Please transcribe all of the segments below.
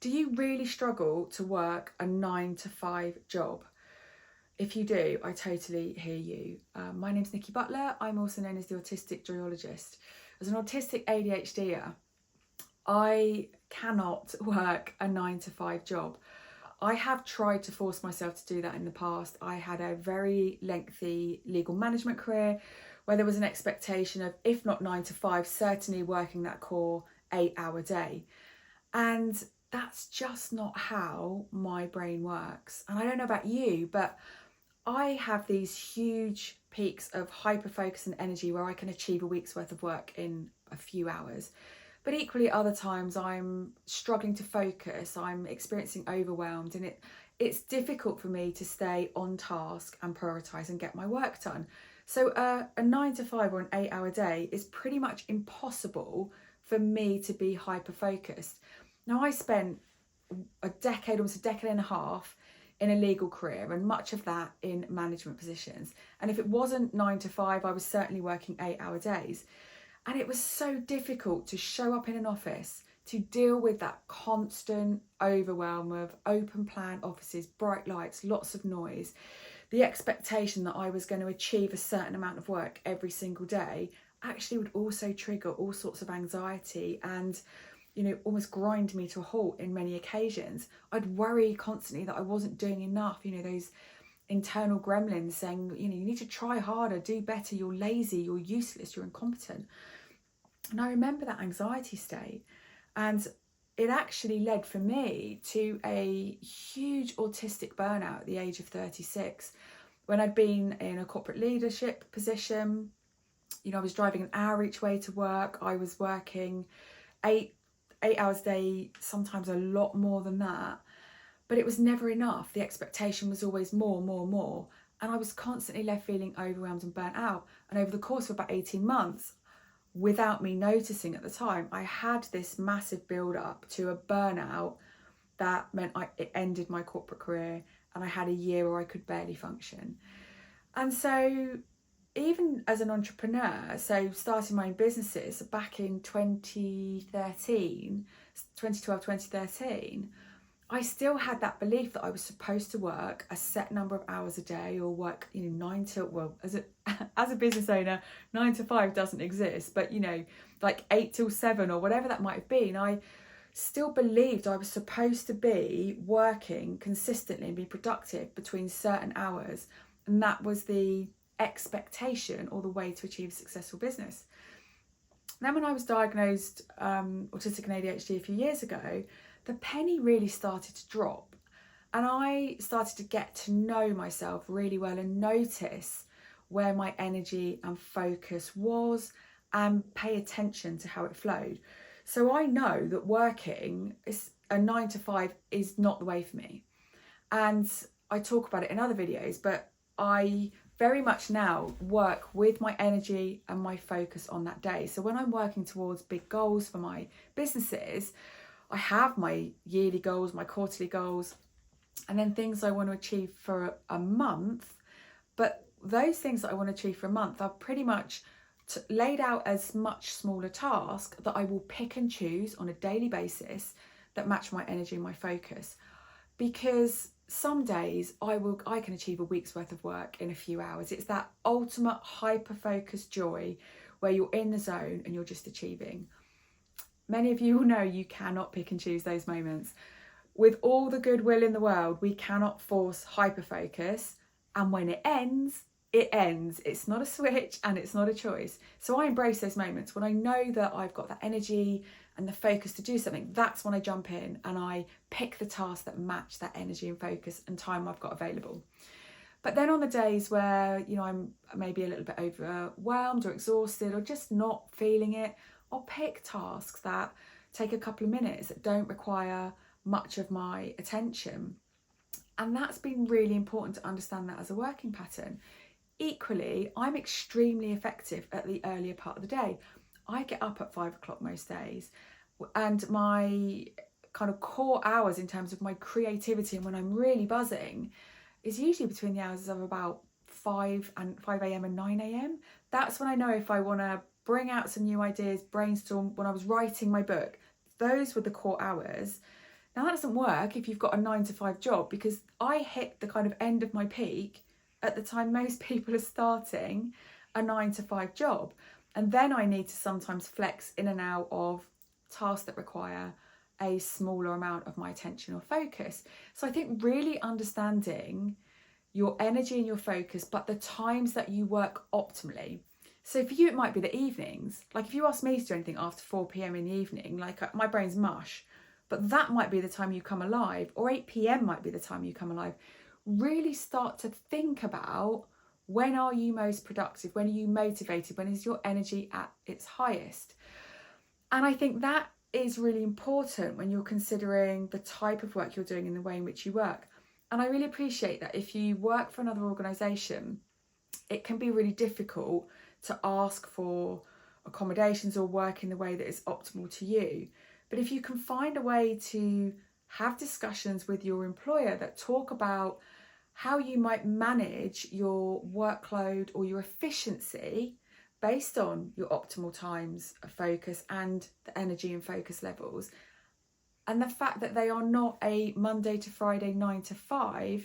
Do you really struggle to work a 9 to 5 job? If you do, I totally hear you. My name's Nikki Butler. I'm also known as the Autistic Joyologist. As an autistic ADHDer, I cannot work a 9 to 5 job. I have tried to force myself to do that in the past. I had a very lengthy legal management career where there was an expectation of, if not 9 to 5, certainly working that core 8-hour day. And that's just not how my brain works. And I don't know about you, but I have these huge peaks of hyperfocus and energy where I can achieve a week's worth of work in a few hours. But equally, other times I'm struggling to focus, I'm experiencing overwhelmed, and it's difficult for me to stay on task and prioritise and get my work done. So a 9 to 5 or an 8-hour day is pretty much impossible for me to be hyper-focused. Now, I spent almost a decade and a half in a legal career, and much of that in management positions. And if it wasn't 9 to 5, I was certainly working 8-hour days. And it was so difficult to show up in an office, to deal with that constant overwhelm of open plan offices, bright lights, lots of noise, the expectation that I was going to achieve a certain amount of work every single day actually would also trigger all sorts of anxiety and, almost grind me to a halt in many occasions. I'd worry constantly that I wasn't doing enough, those internal gremlins saying, you need to try harder, do better, you're lazy, you're useless, you're incompetent. And I remember that anxiety state, and it actually led for me to a huge autistic burnout at the age of 36, when I'd been in a corporate leadership position. I was driving an hour each way to work. I was working eight hours a day, sometimes a lot more than that, but it was never enough. The expectation was always more, and I was constantly left feeling overwhelmed and burnt out. And over the course of about 18 months, without me noticing at the time, I had this massive build up to a burnout that meant it ended my corporate career, and I had a year where I could barely function. And so even as an entrepreneur, so starting my own businesses back in 2013, 2012, 2013, I still had that belief that I was supposed to work a set number of hours a day, or work, as a business owner, 9 to 5 doesn't exist, but like 8 till 7 or whatever that might have been. I still believed I was supposed to be working consistently and be productive between certain hours, and that was the expectation or the way to achieve a successful business. Then when I was diagnosed autistic and ADHD a few years ago, the penny really started to drop, and I started to get to know myself really well and notice where my energy and focus was and pay attention to how it flowed. So I know that working a 9 to 5 is not the way for me, and I talk about it in other videos, but I very much now work with my energy and my focus on that day. So when I'm working towards big goals for my businesses, I have my yearly goals, my quarterly goals, and then things I want to achieve for a month. But those things that I want to achieve for a month are pretty much laid out as much smaller tasks that I will pick and choose on a daily basis that match my energy and my focus. Because some days I can achieve a week's worth of work in a few hours. It's that ultimate hyper-focused joy where you're in the zone and you're just achieving. Many of you will know you cannot pick and choose those moments. With all the goodwill in the world, we cannot force hyper-focus, and when it ends, it ends. It's not a switch and it's not a choice. So I embrace those moments when I know that I've got that energy and the focus to do something. That's when I jump in and I pick the tasks that match that energy and focus and time I've got available. But then on the days where, I'm maybe a little bit overwhelmed or exhausted or just not feeling it, I'll pick tasks that take a couple of minutes, that don't require much of my attention. And that's been really important to understand that as a working pattern. Equally, I'm extremely effective at the earlier part of the day. I get up at 5 o'clock most days, and my kind of core hours in terms of my creativity and when I'm really buzzing is usually between the hours of about 5 a.m. and 9 a.m. That's when I know if I want to bring out some new ideas, brainstorm. When I was writing my book, those were the core hours. Now that doesn't work if you've got a 9-to-5 job, because I hit the kind of end of my peak at the time most people are starting a 9-to-5 job. And then I need to sometimes flex in and out of tasks that require a smaller amount of my attention or focus. So I think really understanding your energy and your focus, but the times that you work optimally. So for you, it might be the evenings. Like if you ask me to do anything after 4 p.m. in the evening, like my brain's mush, but that might be the time you come alive, or 8 p.m. might be the time you come alive. Really start to think about, when are you most productive? When are you motivated? When is your energy at its highest? And I think that is really important when you're considering the type of work you're doing and the way in which you work. And I really appreciate that if you work for another organisation, it can be really difficult to ask for accommodations or work in the way that is optimal to you. But if you can find a way to have discussions with your employer that talk about how you might manage your workload or your efficiency based on your optimal times of focus and the energy and focus levels, and the fact that they are not a Monday to Friday 9-to-5,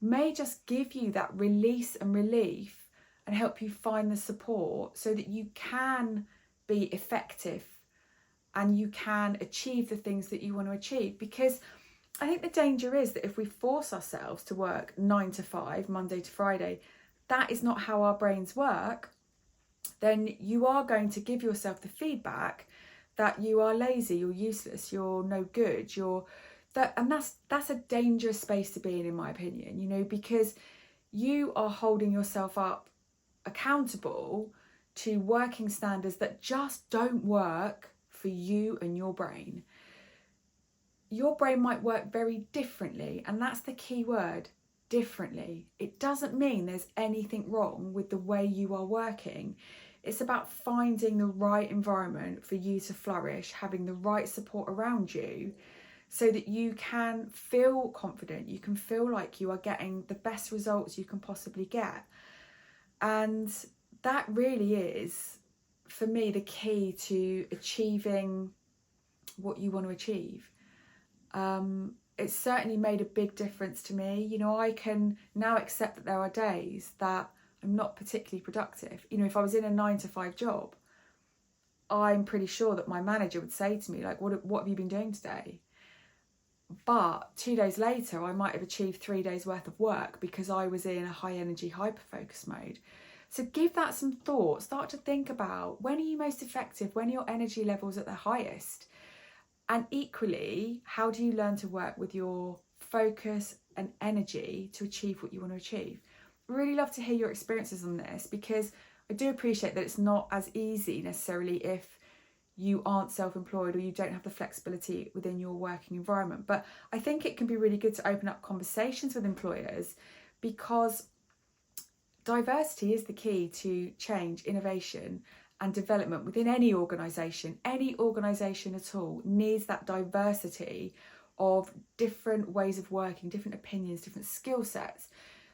may just give you that release and relief and help you find the support so that you can be effective and you can achieve the things that you want to achieve. Because I think the danger is that if we force ourselves to work 9-to-5, Monday to Friday, that is not how our brains work. Then you are going to give yourself the feedback that you are lazy, you're useless, you're no good, and that's a dangerous space to be in my opinion, you know, because you are holding yourself up accountable to working standards that just don't work for you and your brain. Your brain might work very differently, and that's the key word, differently. It doesn't mean there's anything wrong with the way you are working. It's about finding the right environment for you to flourish, having the right support around you so that you can feel confident, you can feel like you are getting the best results you can possibly get. And that really is, for me, the key to achieving what you want to achieve. It's certainly made a big difference to me. You know, I can now accept that there are days that I'm not particularly productive. You know, if I was in a 9-to-5 job, I'm pretty sure that my manager would say to me, like, what have you been doing today? But 2 days later, I might have achieved 3 days worth of work because I was in a high energy, hyperfocus mode. So give that some thought. Start to think about, when are you most effective? When are your energy levels at their highest? And equally, how do you learn to work with your focus and energy to achieve what you want to achieve? Really love to hear your experiences on this, because I do appreciate that it's not as easy necessarily if you aren't self-employed or you don't have the flexibility within your working environment. But I think it can be really good to open up conversations with employers, because diversity is the key to change, innovation and development within any organisation. Any organisation at all needs that diversity of different ways of working, different opinions, different skill sets.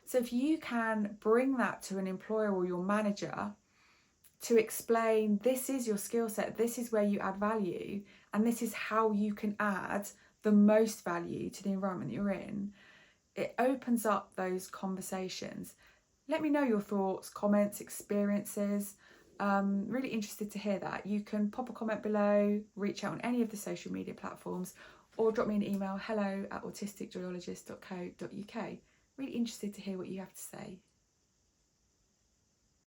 So if you can bring that to an employer or your manager to explain, this is your skill set, this is where you add value, and this is how you can add the most value to the environment that you're in, it opens up those conversations. Let me know your thoughts, comments, experiences. Really interested to hear that. You can pop a comment below, reach out on any of the social media platforms, or drop me an email, hello@autisticjoyologist.co.uk. Really interested to hear what you have to say.